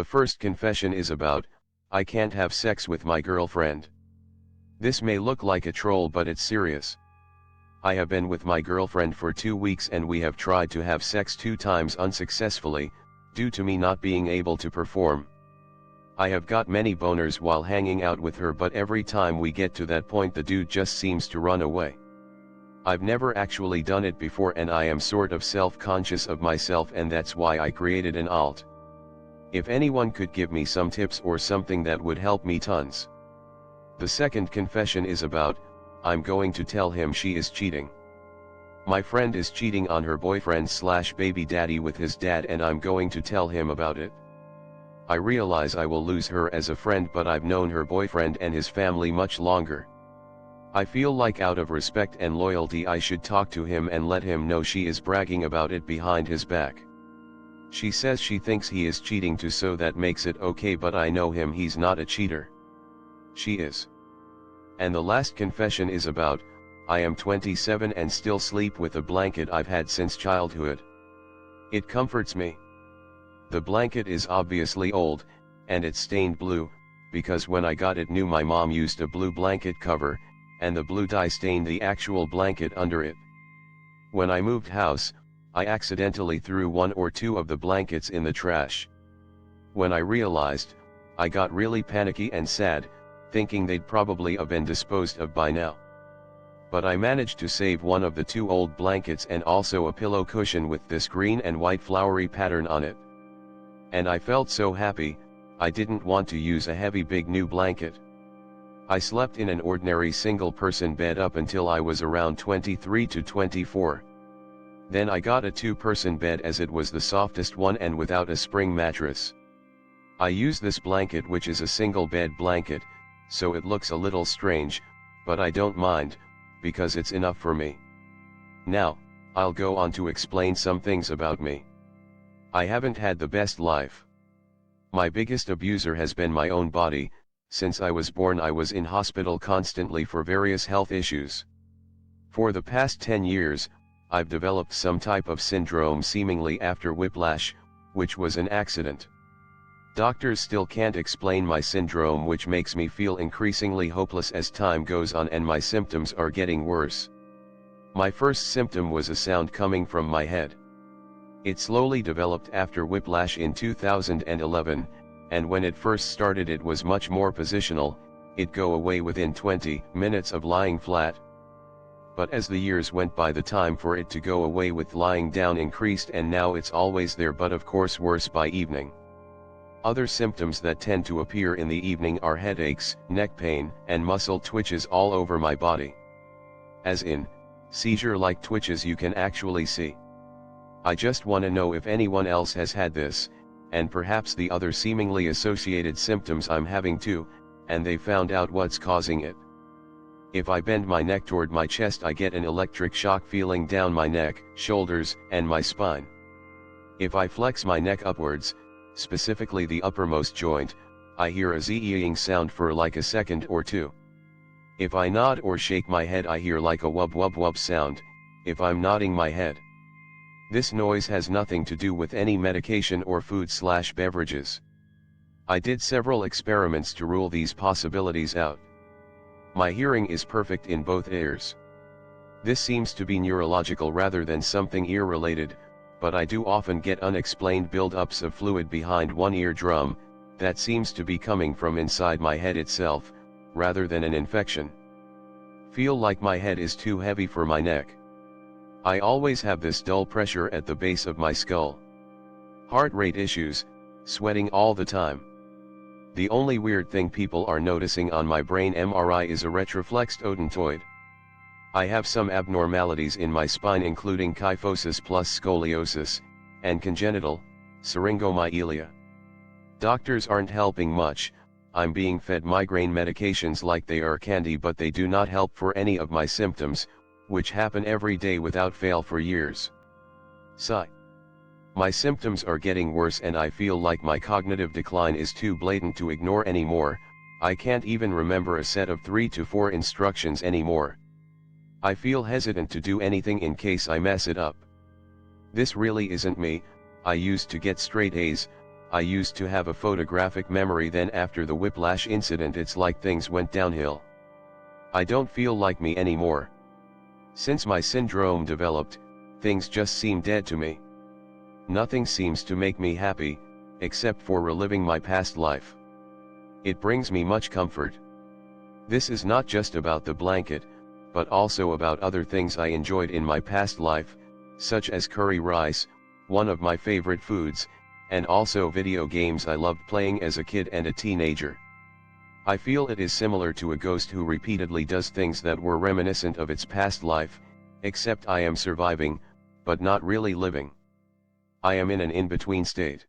first confession is about, I can't have sex with my girlfriend. This may look like a troll, but it's serious. I have been with my girlfriend for 2 weeks and we have tried to have sex 2 times unsuccessfully, due to me not being able to perform. I have got many boners while hanging out with her, but every time we get to that point the dude just seems to run away. I've never actually done it before and I am sort of self-conscious of myself, and that's why I created an alt. If anyone could give me some tips or something, that would help me tons. The second confession is about, I'm going to tell him she is cheating. My friend is cheating on her boyfriend/baby daddy with his dad and I'm going to tell him about it. I realize I will lose her as a friend, but I've known her boyfriend and his family much longer. I feel like out of respect and loyalty I should talk to him and let him know she is bragging about it behind his back. She says she thinks he is cheating too, so that makes it okay, but I know him, he's not a cheater. She is. And the last confession is about, I am 27 and still sleep with a blanket I've had since childhood. It comforts me. The blanket is obviously old, and it's stained blue, because when I got it new my mom used a blue blanket cover, and the blue dye stained the actual blanket under it. When I moved house, I accidentally threw 1 or 2 of the blankets in the trash. When I realized, I got really panicky and sad, thinking they'd probably have been disposed of by now. But I managed to save one of the 2 old blankets and also a pillow cushion with this green and white flowery pattern on it. And I felt so happy, I didn't want to use a heavy big new blanket. I slept in an ordinary single-person bed up until I was around 23 to 24. Then I got a 2-person bed as it was the softest one and without a spring mattress. I use this blanket, which is a single bed blanket, so it looks a little strange, but I don't mind, because it's enough for me. Now, I'll go on to explain some things about me. I haven't had the best life. My biggest abuser has been my own body. Since I was born I was in hospital constantly for various health issues. For the past 10 years, I've developed some type of syndrome seemingly after whiplash, which was an accident. Doctors still can't explain my syndrome, which makes me feel increasingly hopeless as time goes on and my symptoms are getting worse. My first symptom was a sound coming from my head. It slowly developed after whiplash in 2011, and when it first started it was much more positional, it'd go away within 20 minutes of lying flat. But as the years went by the time for it to go away with lying down increased, and now it's always there, but of course worse by evening. Other symptoms that tend to appear in the evening are headaches, neck pain, and muscle twitches all over my body. As in, seizure-like twitches you can actually see. I just want to know if anyone else has had this, and perhaps the other seemingly associated symptoms I'm having too, and they found out what's causing it. If I bend my neck toward my chest I get an electric shock feeling down my neck, shoulders, and my spine. If I flex my neck upwards, specifically the uppermost joint, I hear a zing sound for like a second or 2. If I nod or shake my head I hear like a wub wub wub sound, if I'm nodding my head. This noise has nothing to do with any medication or food/beverages. I did several experiments to rule these possibilities out. My hearing is perfect in both ears. This seems to be neurological rather than something ear-related, but I do often get unexplained build-ups of fluid behind one eardrum, that seems to be coming from inside my head itself, rather than an infection. Feel like my head is too heavy for my neck. I always have this dull pressure at the base of my skull. Heart rate issues, sweating all the time. The only weird thing people are noticing on my brain MRI is a retroflexed odontoid. I have some abnormalities in my spine including kyphosis plus scoliosis, and congenital syringomyelia. Doctors aren't helping much. I'm being fed migraine medications like they are candy, but they do not help for any of my symptoms, which happen every day without fail for years. Sigh. My symptoms are getting worse and I feel like my cognitive decline is too blatant to ignore anymore. I can't even remember a set of 3 to 4 instructions anymore. I feel hesitant to do anything in case I mess it up. This really isn't me. I used to get straight A's, I used to have a photographic memory, then after the whiplash incident it's like things went downhill. I don't feel like me anymore. Since my syndrome developed, things just seem dead to me. Nothing seems to make me happy, except for reliving my past life. It brings me much comfort. This is not just about the blanket, but also about other things I enjoyed in my past life, such as curry rice, one of my favorite foods, and also video games I loved playing as a kid and a teenager. I feel it is similar to a ghost who repeatedly does things that were reminiscent of its past life, except I am surviving, but not really living. I am in an in-between state.